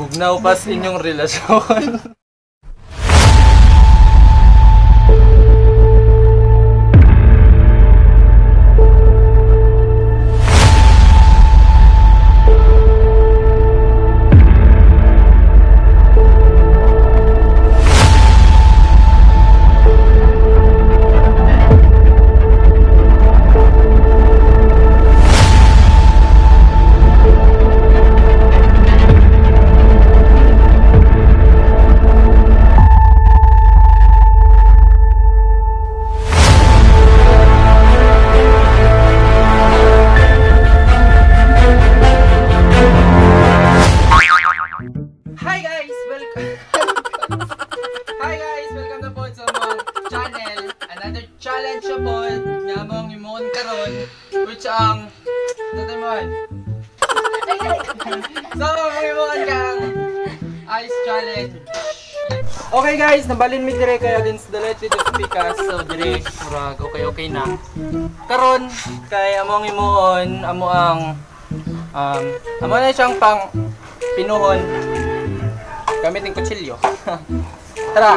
Bugnaw pa sa inyong relasyon. Welcome na po sa mong channel. Another challenge siya po nga mong imoon karon, which ang tataman. So, mong imoon kang ice challenge. Okay guys, nabalin mi dire kay against the light with the Picas. So dire murag okay na. Karon kay among imoon amo ang amo na siyang pang pinuhon gamit ng kutsilyo. Tara!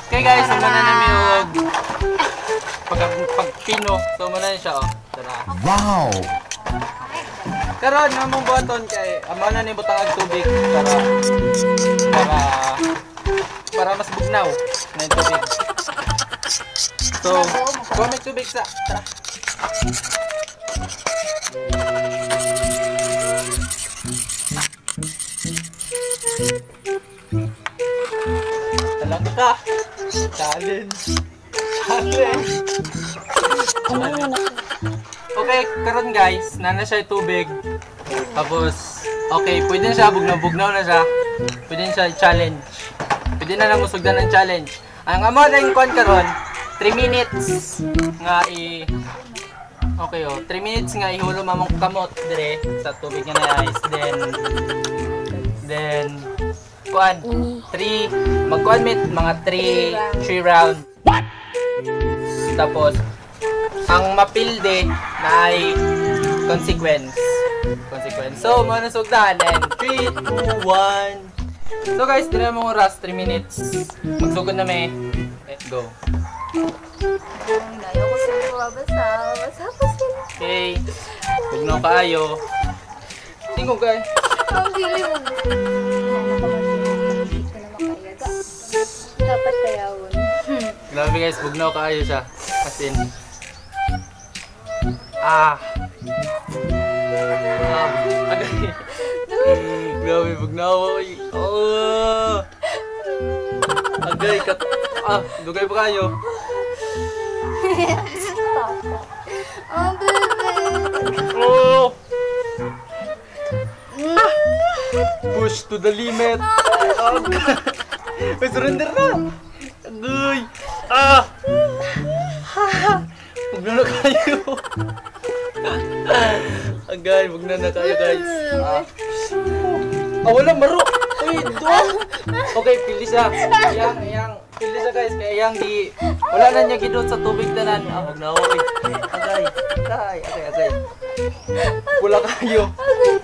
Okay guys, muna na namin pagpino. So muna na siya, oh. Tara. Wow! Karon namong buhaton kay amo na ni butang ag tubig para mas bugnaw na yung tubig. So, kumit tubig sa. Tara. Talang ka. Challenge. Okay, karon guys, nana siya yung tubig. Tapos, okay, pwede na siya, bugnaw na siya. Pwede na siya challenge. Pwede na namusugdan ng challenge. Ang amo na yung kon karon, 3 minutes nga okay oh, 3 minutes nga ihulom among kamot dire sa tubig nga na ice. Then kuan 3 magkuan mit mga 3 round. What? Tapos ang mapilde na ay consequence. So manusugdan and 3, 2, 1. So guys, dire mo oras 3 minutes. Magsugod na may. Let's go. Ayaw ko sa basa. Okay. Bugnaw kaayo. Tingog kay. Ang dili mo. Dapat kayawon. Grabe guys, bugnaw kaayo siya. As in. Agay. Grabe, bugnaw. Oh. Agay, dugay pa kayo. Ang bebe. Oh. Push to the limit. May surrender na. Agay. Bugnaw na kayo. Agay, bugnaw na kayo guys. Wala maro. Uy, doon. Okay, pili siya. Yang pili siya guys. Kaya yang di wala na niya gidot sa tubig tanan. Bugnaw oy. Agay. Pula kayo.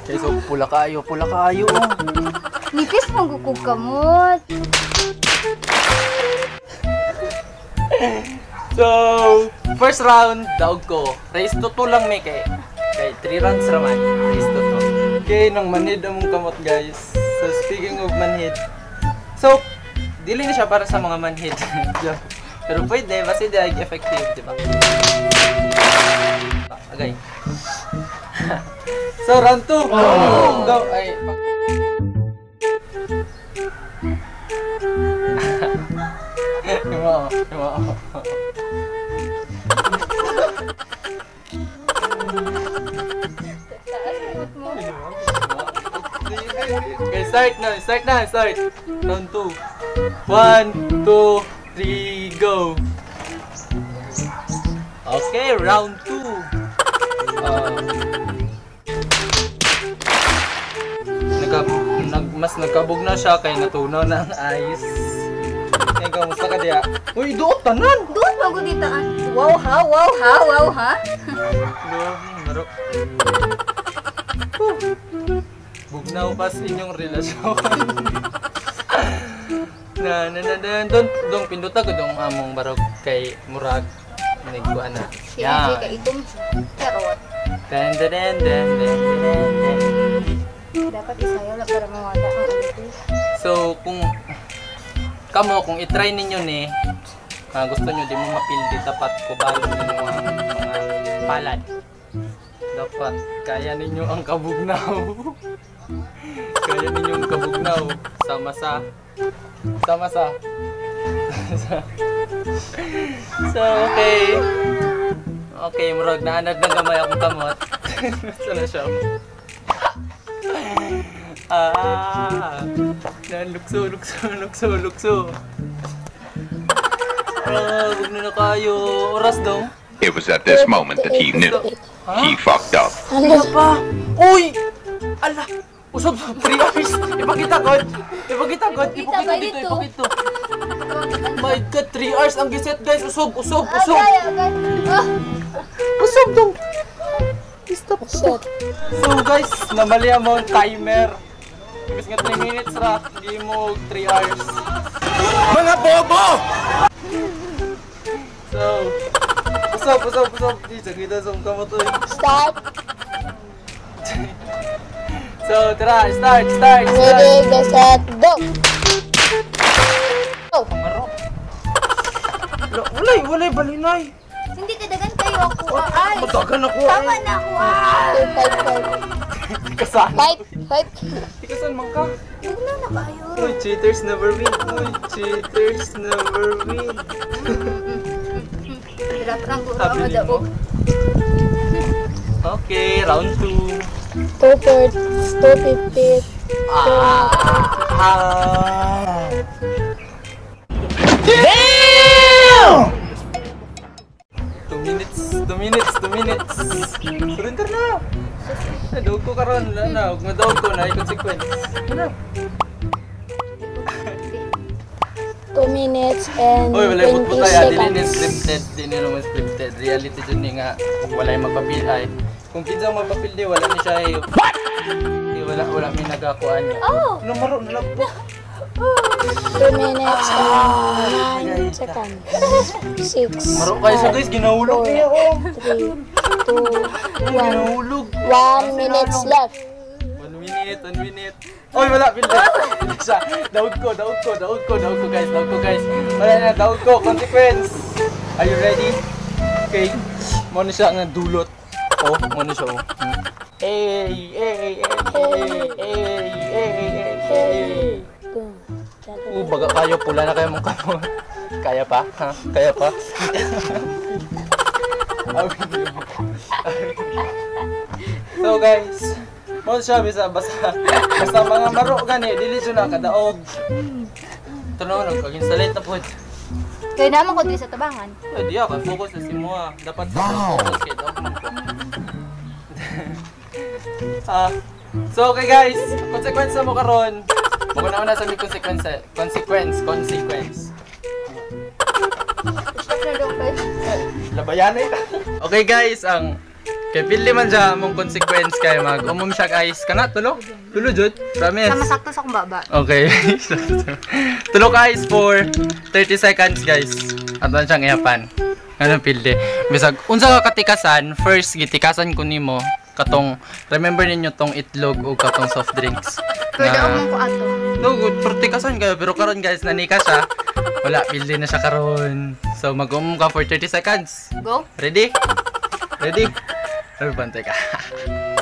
Okay, so pula kayo. Nipis manggukog kamot. So, first round, daog ko. Race to 2 lang may kay 3 rounds raman. Race to 2. Okay, nang manhid among kamot guys. So, speaking of manhid. So, dili na siya para sa mga manhid. Pero pwede, basta di effective, di ba? Okay. So, round 2. Go. Ay, Okay, start na. Round 2. 1, 2, 3, go. Okay, round 2. mas nagkabog na siya kay natunaw na ang ice. Kaya kamusta ka diya? Uy, doot tanan! Doon bago dito ah. Wow ha, wow ha, wow ha. Marok. Bugnaw pas inyong relasyon. Dong pinduta ko dong among barok kay murag nagkuan na. Sige ka itong karot. Dan. Dapat isayaw lang para mawala ang ano. So kung i-try ninyo ni gusto nyo di mo mapildi tapat ko balong ninyo ang mga palad. Dapat kaya ninyo ang kabugnaw. Kaya ninyo ang kabugnaw sama sa So okay murag naanad na gamay akong kamot. Sana siya. Lukso. Huwag na kayo. Oras daw. It was at this moment that he knew. He fucked up. Ano pa? Uy! Ala! Usap 3 hours! Ipakita ko! Ipakita. My God! 3 hours ang giset guys! Usap! Agay. Ah. Usap dong! Stop. So guys, namali mo ang timer. Ibig nga 3 minutes ra, hindi mo 3 hours. Mga bobo! So, usap. Di, sagita sa kamot to. Start. So, tara, start. Ready, get set, go. Maro. Walay, balinay. Hindi kadagan kayo ako. Ay. Matagan ako. Tama na ako. Kasan. Fight. Kasan man ka? Huwag na kayo. Uy, cheaters never win. Hirap lang ko ang madaog. Okay, round 2. 250. Damn! 2 minutes. Surrender na. Nadawag ko karon na. Huwag madawag ko na i-consequence. Ano? 2 minutes and Uy, walay 20 putput tayo. Dili ni seconds. scripted. Dili naman scripted. Reality dun ni nga. Walay magpapil ay. Kung kinsa magpapil di, wala ni siya ay. What? Wala may nagakuan niya. Oh! Ano maro na lang po? 2 minutes and 9 seconds. 6. Maro kayo sa guys. Ginahulog niya. 3, 2, 1. Ginahulog. 1 minute left. 1 minute. Oy, wala. Pilde. Siya. Daog ko guys. Wala na, daog ko. Consequence. Are you ready? Okay. Muna siya nga dulot. Oh, muna siya. Oh. Hey. Baga kayo. Pula na kayo mong kamo. Kaya pa? Ha? Kaya pa? So guys, mo siya basta mga maro gani dili siya na kadaog. Tunog kag-installate na pud. Kaya naman ko dito sa tabangan. Di ako focus sa simua. Dapat focus kay daog man ko. So okay guys, consequence mo karon. Una sa mi consequence. Labayan eh. Okay guys, ang kay pili man siya mong consequence kay mag-umom siya guys. Kana tulo jud. Promise. Sama sakto sa akong baba. Okay. Tulo guys for 30 seconds guys. Aton siyang ihapan. Anong pilde? Bisag unsa ka katikasan, first gitikasan ko nimo katong remember ninyo tong itlog o katong soft drinks. Pero daw ko ato. No, good. Tikasan ka pero karon guys nanika siya. Wala pilde na siya karon. So mag-umom ka for 30 seconds. Go. Ready? Bantay ka.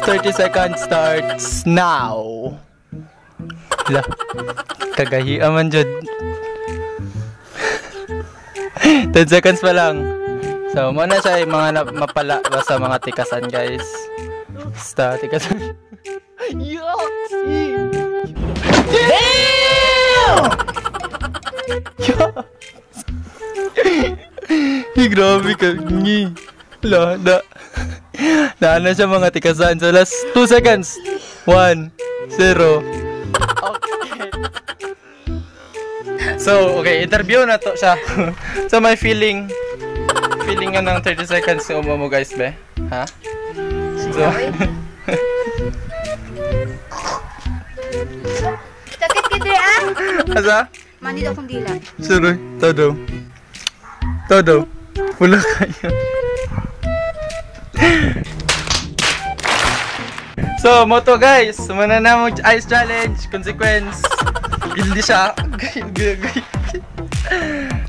30 seconds starts now. La. Kagahian man jud. 10 seconds pa lang. So, muna siya mga mapala sa mga tikasan, guys. Basta, tikasan. Yoxi! Damn! Grabe ka. Daan na siya mga tikasan. So, last 2 seconds. 1, 0. Okay. So, okay, interview na to siya. So, may feeling nga ng 30 seconds na mo guys, be? Ha? So, Sakit ka dire ah. asa? Mandi daw kong dila. Sorry, todo. Wala kayo. So, moto guys, sumana na mo ice challenge, consequence. Gildi siya.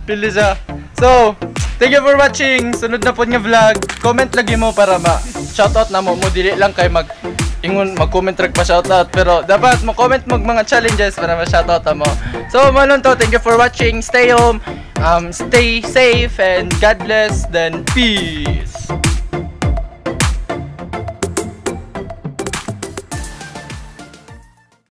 Gildi siya. So, thank you for watching. Sunod na po nga vlog. Comment lagi mo para ma-shoutout na mo. Dili lang kay mag-comment rag pa shoutout. Pero dapat mo comment mo mga challenges para ma-shoutout na mo. So, malon to. Thank you for watching. Stay home. Stay safe and God bless. Then, peace.